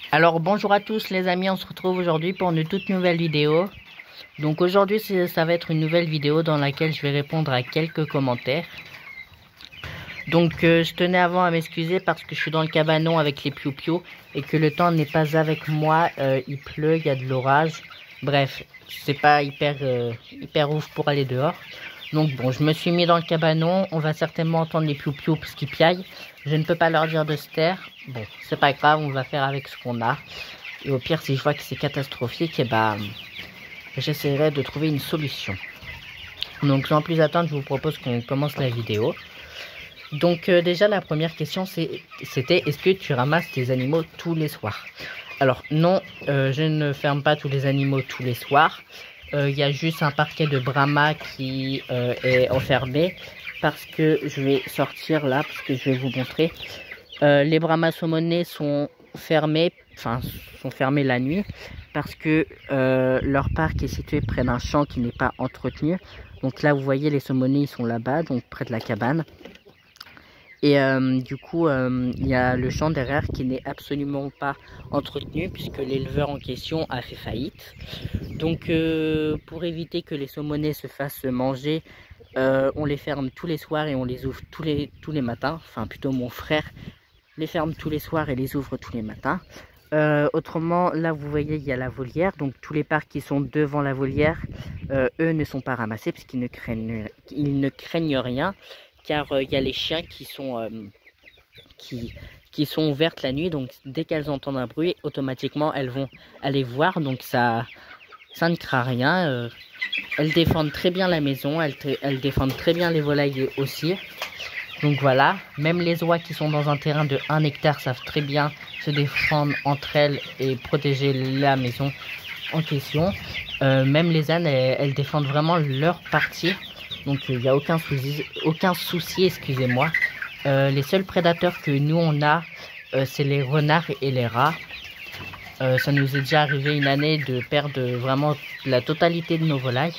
Alors bonjour à tous les amis, on se retrouve aujourd'hui pour une toute nouvelle vidéo. Donc aujourd'hui ça va être une nouvelle vidéo dans laquelle je vais répondre à quelques commentaires. Donc je tenais avant à m'excuser parce que je suis dans le cabanon avec les piou-piou et que le temps n'est pas avec moi, il pleut, il y a de l'orage. Bref, c'est pas hyper ouf pour aller dehors. Donc bon, je me suis mis dans le cabanon, on va certainement entendre les piou-piou parce qu'ils piaillent. Je ne peux pas leur dire de se taire. Bon, c'est pas grave, on va faire avec ce qu'on a. Et au pire, si je vois que c'est catastrophique, et j'essaierai de trouver une solution. Donc sans plus attendre, je vous propose qu'on commence la vidéo. Donc déjà, la première question, c'était est-ce que tu ramasses tes animaux tous les soirs? Alors non, je ne ferme pas tous les animaux tous les soirs. Il y a juste un parquet de Brahma qui est enfermé parce que je vais sortir là, parce que je vais vous montrer. Les Brahma saumonés sont fermés la nuit parce que leur parc est situé près d'un champ qui n'est pas entretenu. Donc là, vous voyez, les saumonés ils sont là-bas, donc près de la cabane. Et du coup, il y a le champ derrière qui n'est absolument pas entretenu puisque l'éleveur en question a fait faillite. Donc pour éviter que les saumonés se fassent manger, on les ferme tous les soirs et on les ouvre tous les matins. Enfin plutôt mon frère les ferme tous les soirs et les ouvre tous les matins. Autrement, là vous voyez, il y a la volière. Donc tous les parcs qui sont devant la volière, eux ne sont pas ramassés puisqu'ils ne craignent rien. Car il y a les chiens qui sont ouvertes la nuit, donc dès qu'elles entendent un bruit, automatiquement elles vont aller voir, donc ça ne craint rien. Elles défendent très bien la maison, elles défendent très bien les volailles aussi. Donc voilà, même les oies qui sont dans un terrain de 1 hectare savent très bien se défendre entre elles et protéger la maison en question. Même les ânes, elles défendent vraiment leur partie. Donc il n'y a aucun souci, excusez-moi. Les seuls prédateurs que nous on a, c'est les renards et les rats. Ça nous est déjà arrivé une année de perdre vraiment la totalité de nos volailles.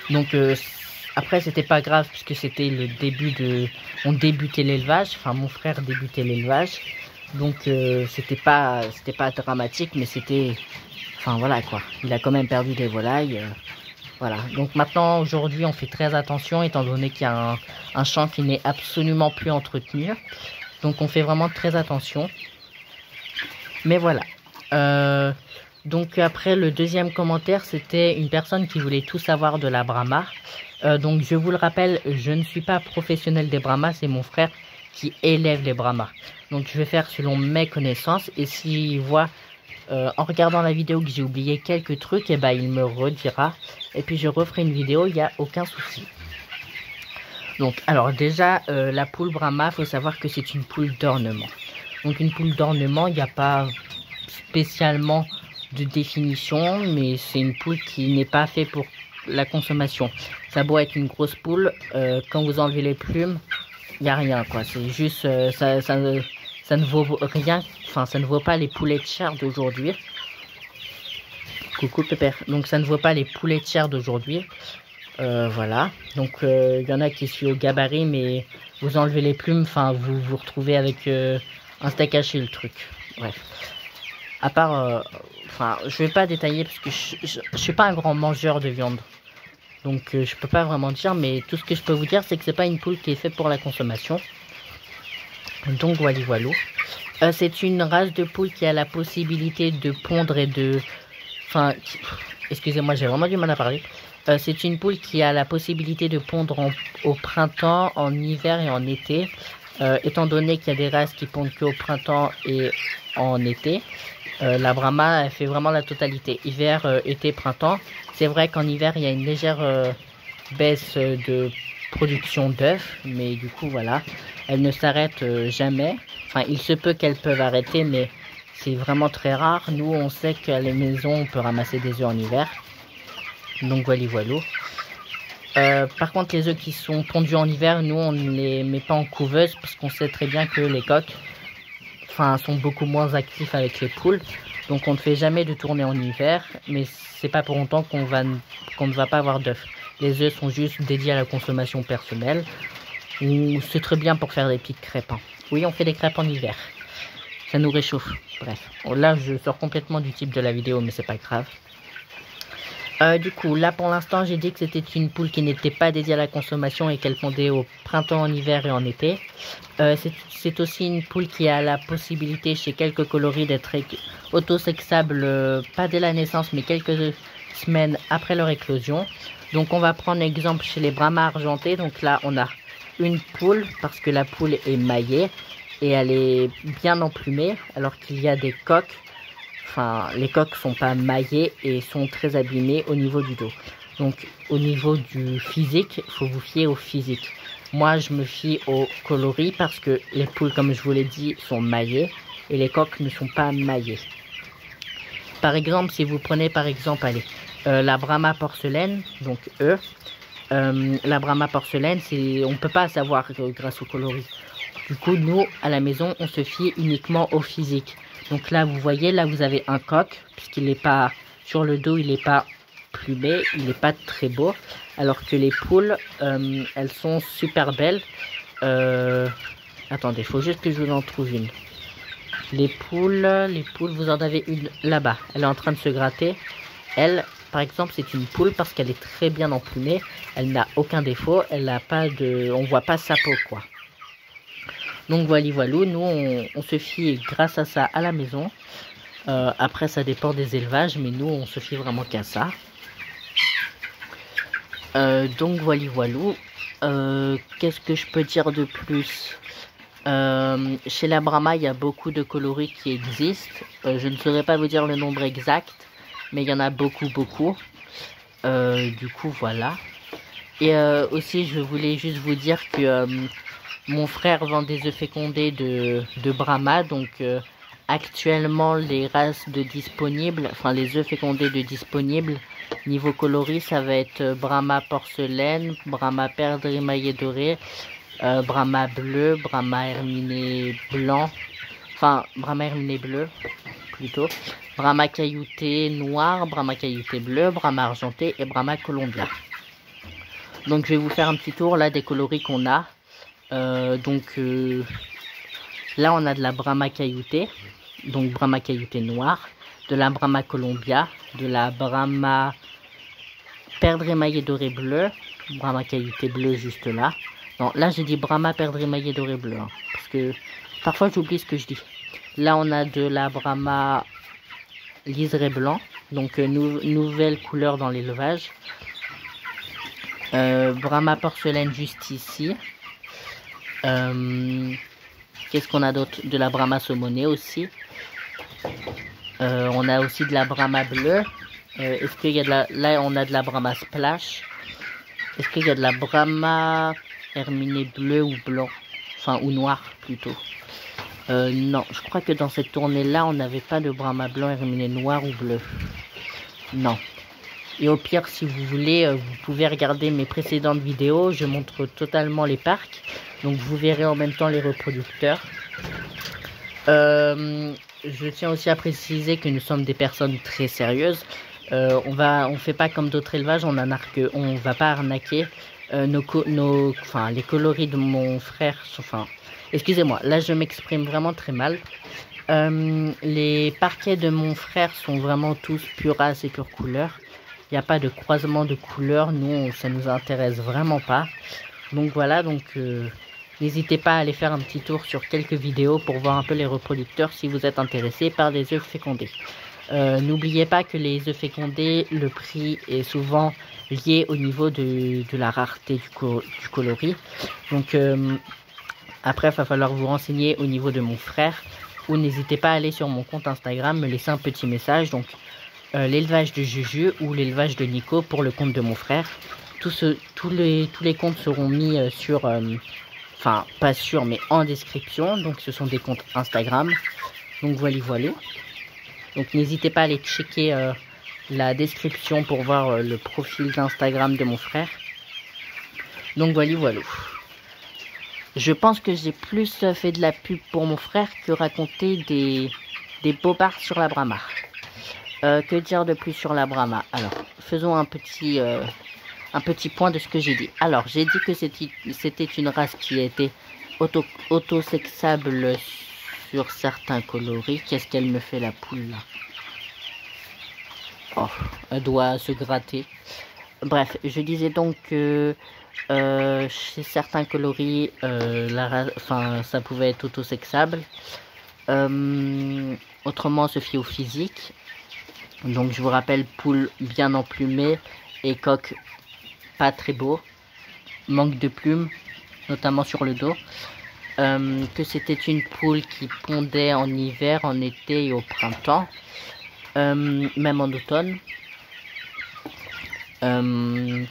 Donc après c'était pas grave puisque c'était le début on débutait l'élevage. Enfin mon frère débutait l'élevage. Donc c'était pas dramatique, mais c'était... Enfin voilà quoi. Il a quand même perdu des volailles. Voilà, donc maintenant, aujourd'hui, on fait très attention étant donné qu'il y a un champ qui n'est absolument plus entretenu. Donc on fait vraiment très attention. Mais voilà. Donc après, le deuxième commentaire, c'était une personne qui voulait tout savoir de la Brahma. Donc je vous le rappelle, je ne suis pas professionnel des Brahmas, c'est mon frère qui élève les Brahmas. Donc je vais faire selon mes connaissances et s'il voit... en regardant la vidéo que j'ai oublié quelques trucs, et il me redira. Et puis je referai une vidéo, il n'y a aucun souci. Donc alors déjà, la poule Brahma, faut savoir que c'est une poule d'ornement. Donc une poule d'ornement, il n'y a pas spécialement de définition, mais c'est une poule qui n'est pas faite pour la consommation. Ça doit être une grosse poule, quand vous enlevez les plumes, il n'y a rien quoi. C'est juste, ça ne vaut rien. Enfin, ça ne vaut pas les poulets de chair d'aujourd'hui. Coucou pépère. Donc ça ne vaut pas les poulets de chair d'aujourd'hui. Voilà. Donc il y en a qui suivent au gabarit, mais vous enlevez les plumes, enfin vous vous retrouvez avec un steak haché le truc. Bref. À part, enfin je vais pas détailler parce que je suis pas un grand mangeur de viande. Donc je peux pas vraiment dire, mais tout ce que je peux vous dire c'est que c'est pas une poule qui est faite pour la consommation. Donc voilà. C'est une race de poule qui a la possibilité de pondre et de... Enfin, excusez-moi, j'ai vraiment du mal à parler. C'est une poule qui a la possibilité de pondre au printemps, en hiver et en été. Étant donné qu'il y a des races qui pondent qu'au printemps et en été, la Brahma elle fait vraiment la totalité. Hiver, été, printemps. C'est vrai qu'en hiver, il y a une légère baisse de production d'œufs, mais du coup, voilà. Elle ne s'arrête jamais. Enfin, il se peut qu'elles peuvent arrêter, mais c'est vraiment très rare. Nous, on sait qu'à la maison, on peut ramasser des œufs en hiver. Donc, voilà. Par contre, les œufs qui sont pondus en hiver, nous, on ne les met pas en couveuse parce qu'on sait très bien que les coqs sont beaucoup moins actifs avec les poules. Donc, on ne fait jamais de tournée en hiver, mais c'est pas pour longtemps qu'on ne va pas avoir d'œufs. Les œufs sont juste dédiés à la consommation personnelle. Ou c'est très bien pour faire des petites crêpes. Hein. Oui, on fait des crêpes en hiver. ça nous réchauffe. Bref, là je sors complètement du type de la vidéo, mais c'est pas grave. Du coup, là pour l'instant, j'ai dit que c'était une poule qui n'était pas dédiée à la consommation et qu'elle pondait au printemps, en hiver et en été. C'est aussi une poule qui a la possibilité chez quelques coloris d'être autosexable, pas dès la naissance, mais quelques semaines après leur éclosion. Donc on va prendre exemple chez les Brahmas argentés. Donc là, on a une poule parce que la poule est maillée et elle est bien emplumée, alors qu'il y a des coques. Enfin, les coques sont pas maillées et sont très abîmées au niveau du dos. Donc, au niveau du physique, il faut vous fier au physique. Moi, je me fie au coloris parce que les poules, comme je vous l'ai dit, sont maillées et les coques ne sont pas maillées. Par exemple, si vous prenez par exemple, allez, la Brahma porcelaine, donc la Brahma porcelaine, on peut pas savoir grâce au coloris. Du coup, nous, à la maison, on se fie uniquement au physique. Donc là, vous voyez, là, vous avez un coq, puisqu'il n'est pas sur le dos, il n'est pas plumé, il n'est pas très beau. Alors que les poules, elles sont super belles. Attendez, il faut juste que je vous en trouve une. Les poules, vous en avez une là-bas. Elle est en train de se gratter. Elle, par exemple, c'est une poule parce qu'elle est très bien emplumée. Elle n'a aucun défaut. Elle n'a pas de, on voit pas sa peau, quoi. Donc voilà, nous on se fie grâce à ça à la maison. Après ça dépend des élevages, mais nous on se fie vraiment qu'à ça. Donc voilà. Qu'est-ce que je peux dire de plus? Chez la Brahma, il y a beaucoup de coloris qui existent. Je ne saurais pas vous dire le nombre exact, mais il y en a beaucoup. Du coup voilà. Et aussi je voulais juste vous dire que mon frère vend des œufs fécondés de Brahma, donc actuellement les races de disponibles, enfin les œufs fécondés de disponibles, niveau coloris, ça va être Brahma porcelaine, Brahma perdrix émaillé doré, Brahma bleu, Brahma herminé blanc, enfin Brahma herminé bleu plutôt, Brahma caillouté noir, Brahma caillouté bleu, Brahma argenté et Brahma colombia. Donc je vais vous faire un petit tour là des coloris qu'on a. Là on a de la Brahma cailloutée, donc Brahma cailloutée noire, de la Brahma colombia, de la Brahma perdrix émaillé doré bleu, Brahma cailloutée bleu juste là. Non, là j'ai dit Brahma perdrix émaillé doré bleu, hein, parce que parfois j'oublie ce que je dis. Là on a de la Brahma liseré blanc, donc nouvelle couleur dans l'élevage. Brahma porcelaine juste ici. Qu'est-ce qu'on a d'autre? De la Brahma saumonée aussi. On a aussi de la Brahma bleue. Est-ce qu'il y a de la... Là, on a de la Brahma splash. Est-ce qu'il y a de la Brahma herminé bleu ou blanc? Enfin, ou noir, plutôt. Non, je crois que dans cette tournée-là, on n'avait pas de Brahma blanc herminé noir ou bleu. Non. Et au pire, si vous voulez, vous pouvez regarder mes précédentes vidéos. Je montre totalement les parcs. Donc vous verrez en même temps les reproducteurs. Je tiens aussi à préciser que nous sommes des personnes très sérieuses. On fait pas comme d'autres élevages, on va pas arnaquer. Les coloris de mon frère, excusez-moi, là je m'exprime vraiment très mal. Les parquets de mon frère sont vraiment tous pure race et pure couleur. Il n'y a pas de croisement de couleurs, nous ça nous intéresse vraiment pas. Donc voilà, n'hésitez pas à aller faire un petit tour sur quelques vidéos pour voir un peu les reproducteurs si vous êtes intéressé par les œufs fécondés. N'oubliez pas que les œufs fécondés, le prix est souvent lié au niveau de la rareté du coloris. Donc après, il va falloir vous renseigner au niveau de mon frère. Ou n'hésitez pas à aller sur mon compte Instagram, me laisser un petit message. Donc l'élevage de Juju ou l'élevage de Nico pour le compte de mon frère. Tous les comptes seront mis sur... Enfin, pas sûr, mais en description. Donc, ce sont des comptes Instagram. Donc, voilà. Donc, n'hésitez pas à aller checker la description pour voir le profil d'Instagram de mon frère. Donc, voilà. Je pense que j'ai plus fait de la pub pour mon frère que raconter des bobards sur la Brahma. Que dire de plus sur la Brahma? Alors, faisons un petit point de ce que j'ai dit. Alors, j'ai dit que c'était une race qui était autosexable sur certains coloris. Qu'est-ce qu'elle me fait la poule là? Oh, elle doit se gratter. Bref, je disais donc que chez certains coloris, ça pouvait être autosexable. Autrement, se fier au physique. Donc je vous rappelle, poule bien emplumée et coq pas très beau. Manque de plumes, notamment sur le dos. Que c'était une poule qui pondait en hiver, en été et au printemps. Même en automne. Que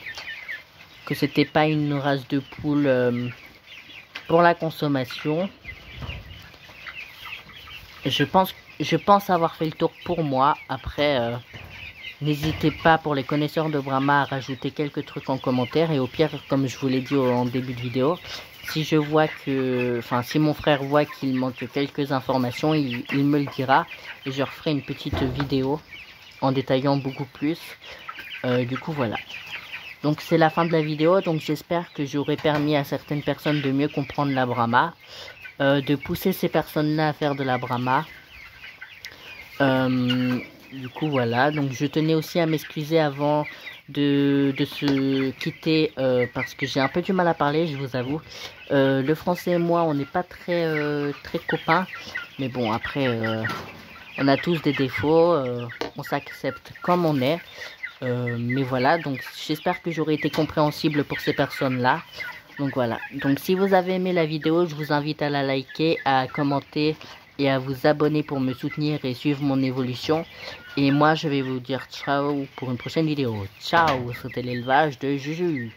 c'était pas une race de poule pour la consommation. Je pense avoir fait le tour pour moi. Après, n'hésitez pas pour les connaisseurs de Brahma à rajouter quelques trucs en commentaire. Et au pire, comme je vous l'ai dit en début de vidéo, si je vois que, si mon frère voit qu'il manque quelques informations, il me le dira. Et je referai une petite vidéo en détaillant beaucoup plus. Du coup, voilà. Donc c'est la fin de la vidéo. Donc j'espère que j'aurai permis à certaines personnes de mieux comprendre la Brahma. De pousser ces personnes-là à faire de la Brahma. Du coup voilà, donc je tenais aussi à m'excuser avant de se quitter parce que j'ai un peu du mal à parler, je vous avoue. Le français et moi on n'est pas très copains, mais bon après on a tous des défauts, on s'accepte comme on est. Mais voilà, donc j'espère que j'aurai été compréhensible pour ces personnes-là. Donc voilà, donc si vous avez aimé la vidéo, je vous invite à la liker, à commenter et à vous abonner pour me soutenir et suivre mon évolution. Et moi je vais vous dire ciao pour une prochaine vidéo. Ciao, c'était l'élevage de Juju.